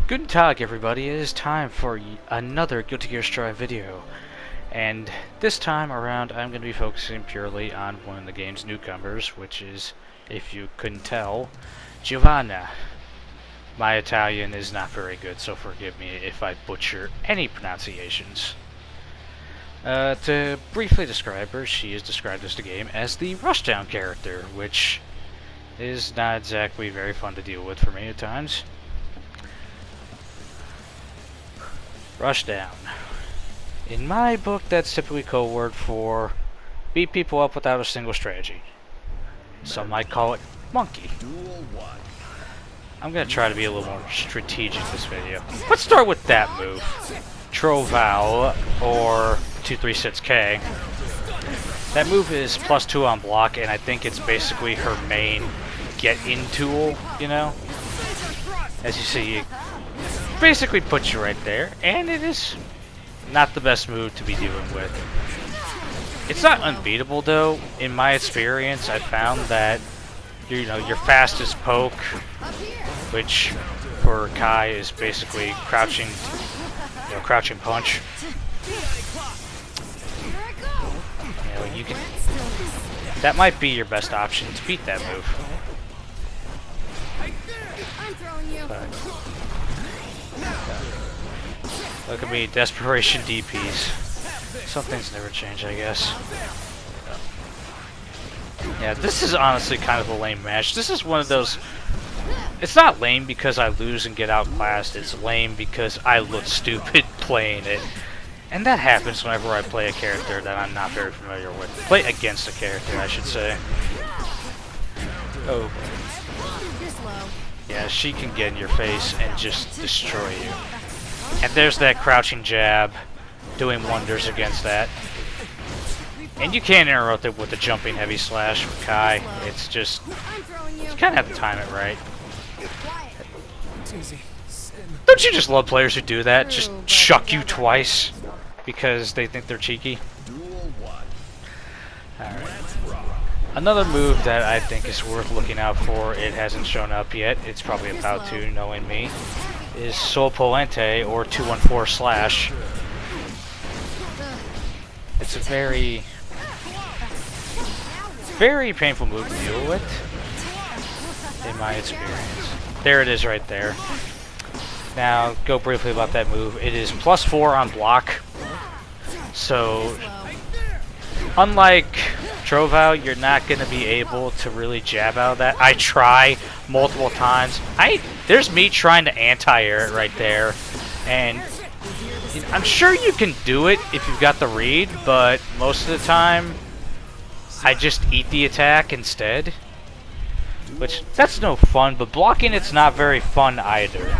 Guten Tag, everybody. It is time for another Guilty Gear Strive video. And this time around, I'm going to be focusing purely on one of the game's newcomers, which is, if you couldn't tell, Giovanna. My Italian is not very good, so forgive me if I butcher any pronunciations. To briefly describe her, she is described as the game as the Rushdown character, which is not exactly very fun to deal with for me at times. Rushdown. In my book, that's typically code word for beat people up without a single strategy. Some might call it monkey. I'm going to try to be a little more strategic this video. Let's start with that move. Troval, or 236K. That move is +2 on block, and I think it's basically her main get-in tool, you know? As you see, it basically puts you right there, and it is not the best move to be dealing with. It's not unbeatable, though. In my experience, I found that, you know, your fastest poke, which for Kai is basically crouching, you know, crouching punch. You know, you can. That might be your best option to beat that move. But, look at me, desperation DPs. Some things never change, I guess. Yeah, this is honestly kind of a lame match. This is one of those. It's not lame because I lose and get outclassed. It's lame because I look stupid playing it. And that happens whenever I play a character that I'm not very familiar with. Play against a character, I should say. Oh. Yeah, she can get in your face and just destroy you. And there's that crouching jab, doing wonders against that. And you can't interrupt it with the jumping heavy slash with Kai. It's just, you kind of have to time it right. Don't you just love players who do that? Just chuck you twice because they think they're cheeky? Alright. Another move that I think is worth looking out for, it hasn't shown up yet, it's probably about to, knowing me, is Sol Polente, or 214 slash. It's a very painful move to deal with, in my experience. There it is right there. Now, go briefly about that move. It is +4 on block. So, unlike Troval, you're not going to be able to really jab out of that. I try multiple times. There's me trying to anti-air it right there. And you know, I'm sure you can do it if you've got the read, but most of the time, I just eat the attack instead. Which, that's no fun, but blocking it's not very fun either.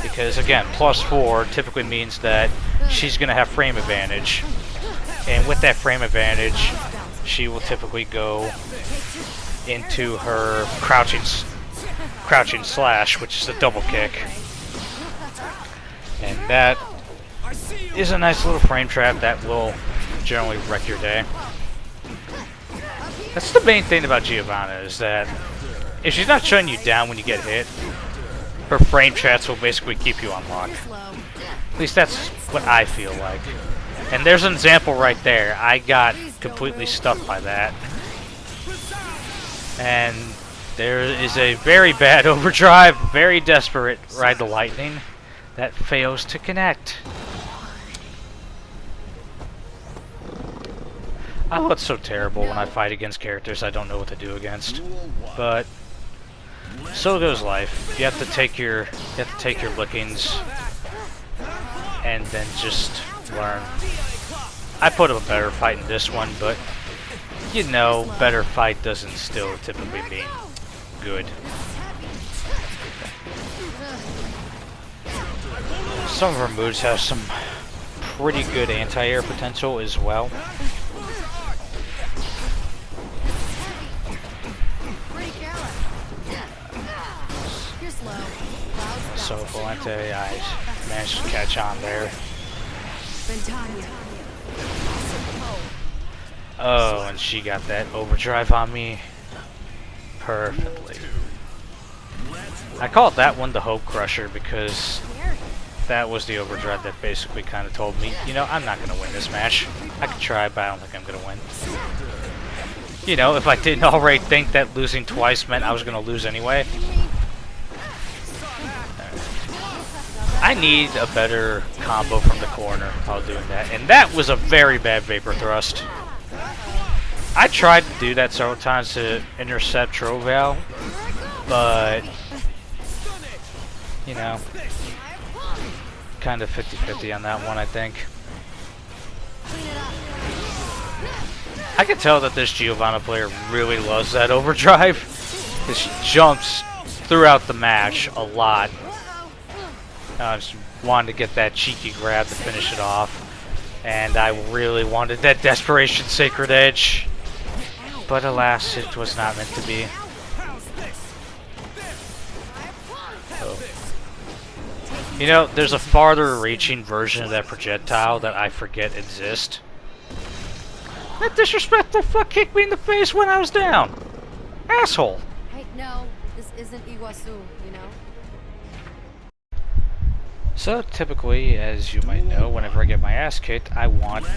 Because, again, +4 typically means that she's going to have frame advantage. And with that frame advantage, she will typically go into her crouching slash, which is a double kick. And that is a nice little frame trap that will generally wreck your day. That's the main thing about Giovanna, is that if she's not shutting you down when you get hit, her frame traps will basically keep you on lock. At least that's what I feel like. And there's an example right there. I got completely stuck by that. And there is a very bad overdrive, very desperate Ride the Lightning that fails to connect. Oh, it's so terrible when I fight against characters I don't know what to do against. But so goes life. You have to take your lickings and then just learn. I put up a better fight in this one, but you know, better fight doesn't still typically mean good. Some of her moves have some pretty good anti-air potential as well. So Polente, I managed to catch on there. Oh, and she got that overdrive on me perfectly. I called that one the Hope Crusher because that was the overdrive that basically kind of told me, you know, I'm not going to win this match. I could try, but I don't think I'm going to win. You know, if I didn't already think that losing twice meant I was going to lose anyway. I need a better combo from the corner while doing that. And that was a very bad Vapor Thrust. I tried to do that several times to intercept Troval, but, you know, kind of 50-50 on that one, I think. I can tell that this Giovanna player really loves that overdrive, because she jumps throughout the match a lot. I just wanted to get that cheeky grab to finish it off, and I really wanted that Desperation Sacred Edge, but alas, it was not meant to be. So, you know, there's a farther reaching version of that projectile that I forget exists. That disrespectful fuck kicked me in the face when I was down. Asshole. Hey, no, this isn't Iguazu, you know? So typically, as you might know, whenever I get my ass kicked, I want to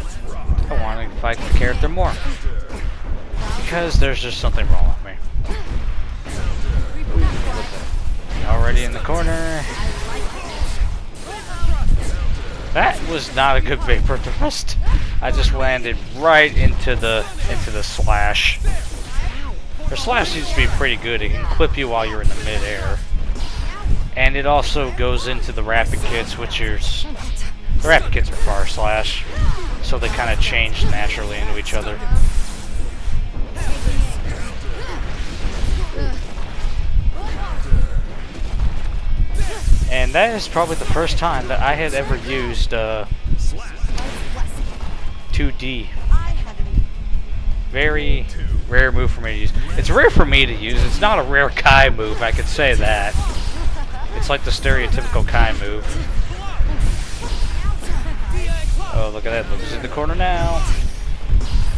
fight the character more. Because there's just something wrong with me. Already in the corner. That was not a good Vapor Thrust. I just landed right into the slash. Her slash seems to be pretty good. It can clip you while you're in the mid-air. And it also goes into the rapid kits, which is... The rapid kits are far slash. So they kind of change naturally into each other. And that is probably the first time that I had ever used 2D. Very rare move for me to use. It's rare for me to use. It's not a rare Kai move, I could say that. It's like the stereotypical Kai move. Oh, look at that. Lucas in the corner now.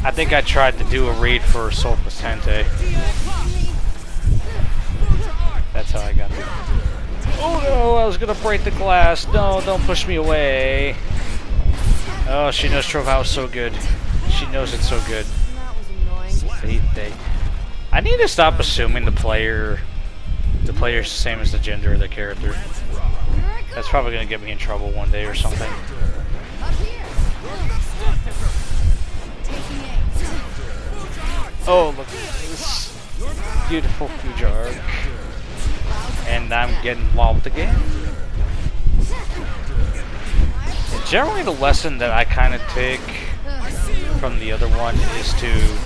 I think I tried to do a read for Sol Placente. That's how I got it. Oh no, I was gonna break the glass. No, don't push me away. Oh, she knows Troval is so good. She knows it's so good. I need to stop assuming the player's the same as the gender of the character. That's probably gonna get me in trouble one day or something. Oh, look at this beautiful Fujar. And I'm getting walled again. And generally the lesson that I kind of take from the other one is to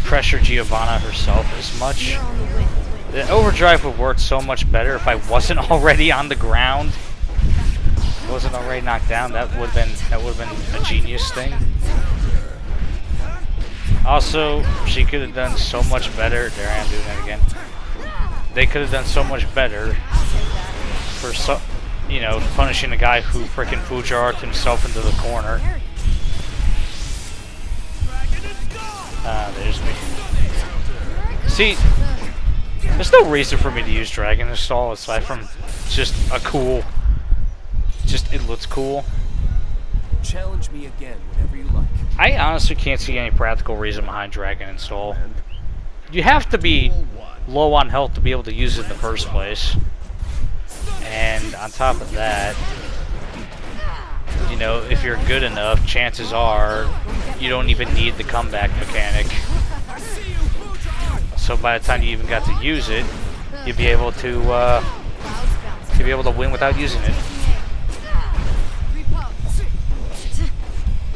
pressure Giovanna herself as much. The overdrive would work so much better if I wasn't already on the ground. If I wasn't already knocked down. That would have been a genius thing. Also, she could have done so much better. There I am doing it again. They could have done so much better for punishing the guy who frickin' Fujar'd himself into the corner. There's me. See, there's no reason for me to use Dragon Install aside from just a cool. It looks cool. Challenge me again whenever you like. I honestly can't see any practical reason behind Dragon Install. You have to be low on health to be able to use it in the first place. And on top of that, you know, if you're good enough, chances are you don't even need the comeback mechanic. So by the time you even got to use it, you'll be able to win without using it.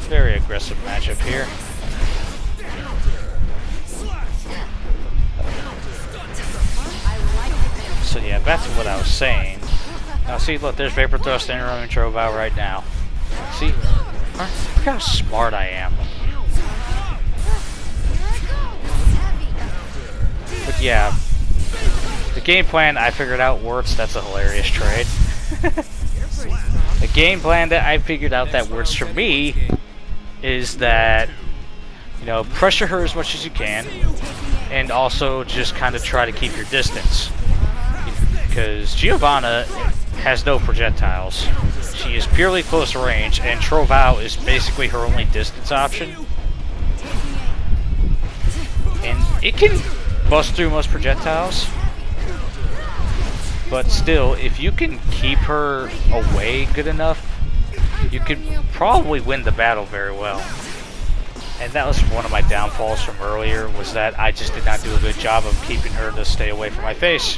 Very aggressive matchup here. So yeah, back to what I was saying. Now see, look, there's Vapor Thrust entering Troval right now. See? Look how smart I am. But yeah, the game plan I figured out works. That's a hilarious trade. The game plan that I figured out that works for me is that, you know, pressure her as much as you can, and also just kind of try to keep your distance. because Giovanna has no projectiles. She is purely close range, and Trovao is basically her only distance option. And it can bust through most projectiles, but still, if you can keep her away good enough, you could probably win the battle very well. And that was one of my downfalls from earlier, was that I just did not do a good job of keeping her to stay away from my face.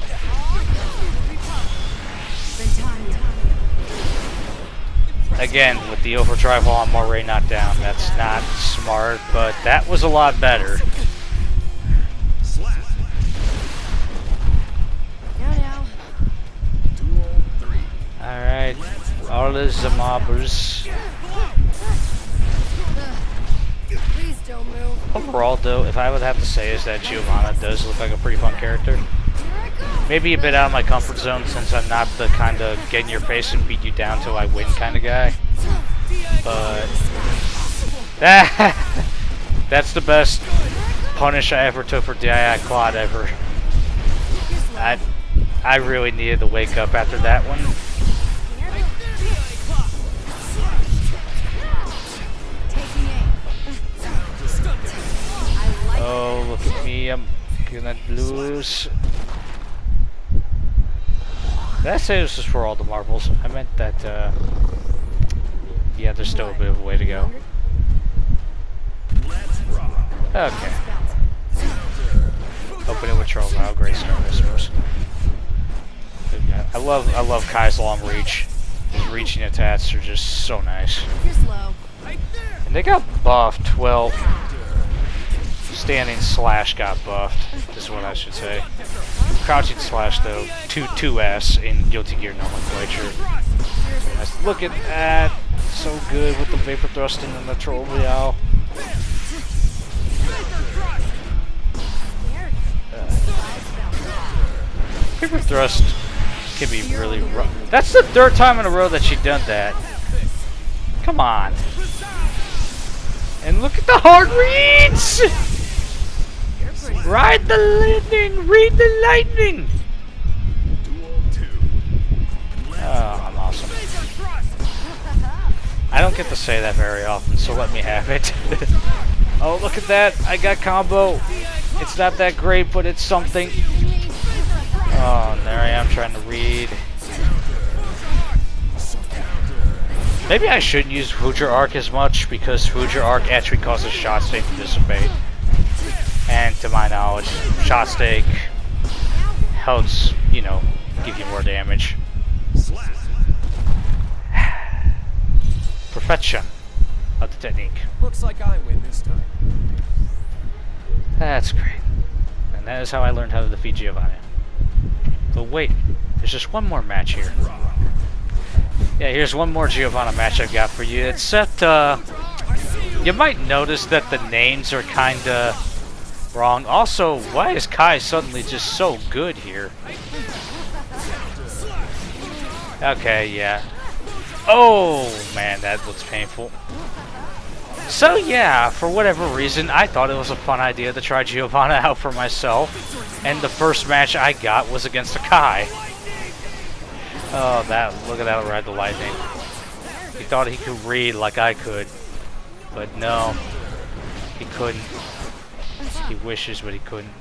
Again, with the overdrive while I'm already not down, that's not smart, but that was a lot better. Alright, all the mobbers. Please don't move. Overall, though, if I would have to say, is that Giovanna does look like a pretty fun character. Maybe a bit out of my comfort zone, since I'm not the kind of get in your face and beat you down till I win kind of guy. But that's the best punish I ever took for DII Claude ever. I really needed to wake up after that one. Oh, look at me, I'm gonna lose. Did I say this was for all the marbles? I meant that, yeah, there's still a bit of a way to go. Okay. Open it with Trovao, great start, I suppose. I love Kai's long reach. His reaching attacks are just so nice. And they got buffed, well, standing slash got buffed, is what I should say. Crouching slash, though, 2S in Guilty Gear nomenclature. Nice. Look at that! So good with the vapor thrusting and the troll royale. Vapor thrust can be really rough. That's the third time in a row that she done that. Come on. And look at the hard reads! Ride the lightning! Read the lightning! Oh, I'm awesome. I don't get to say that very often, so let me have it. Oh, look at that! I got combo! It's not that great, but it's something. Oh, and there I am trying to read. Maybe I shouldn't use Future Arc as much, because Future Arc actually causes shot stake to dissipate. And to my knowledge, shot stake helps, you know, give you more damage. Perfection of the technique. Looks like I win this time. That's great. And that is how I learned how to defeat Giovanna. But wait, there's just one more match here. Yeah, here's one more Giovanna match I've got for you. Except, you might notice that the names are kinda wrong. Also, why is Kai suddenly just so good here? Okay, yeah. Oh, man, that looks painful. So, yeah, for whatever reason, I thought it was a fun idea to try Giovanna out for myself. And the first match I got was against a Kai. Oh, look at that, ride the lightning. He thought he could read like I could. But no, he couldn't. He wishes, but he couldn't.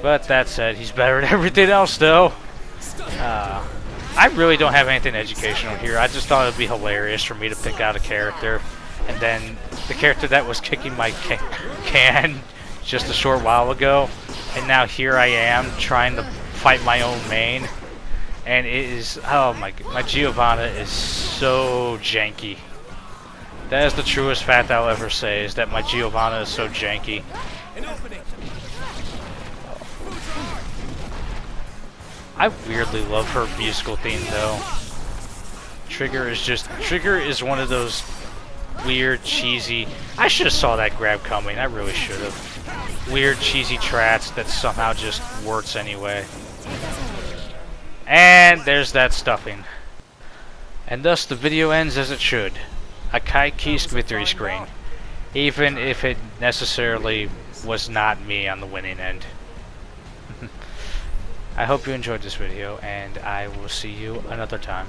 But that said, he's better than everything else, though. I really don't have anything educational here. I just thought it would be hilarious for me to pick out a character, and then the character that was kicking my can just a short while ago, and now here I am trying to fight my own main, and it is, oh my Giovanna is so janky. That is the truest fact I'll ever say, is that my Giovanna is so janky. I weirdly love her musical theme, though. Trigger is one of those weird, cheesy, I should have saw that grab coming, I really should have. Weird, cheesy trats that somehow just works anyway. And there's that stuffing. And thus the video ends as it should. A Kai Key's victory screen. Even if it necessarily was not me on the winning end. I hope you enjoyed this video, and I will see you another time.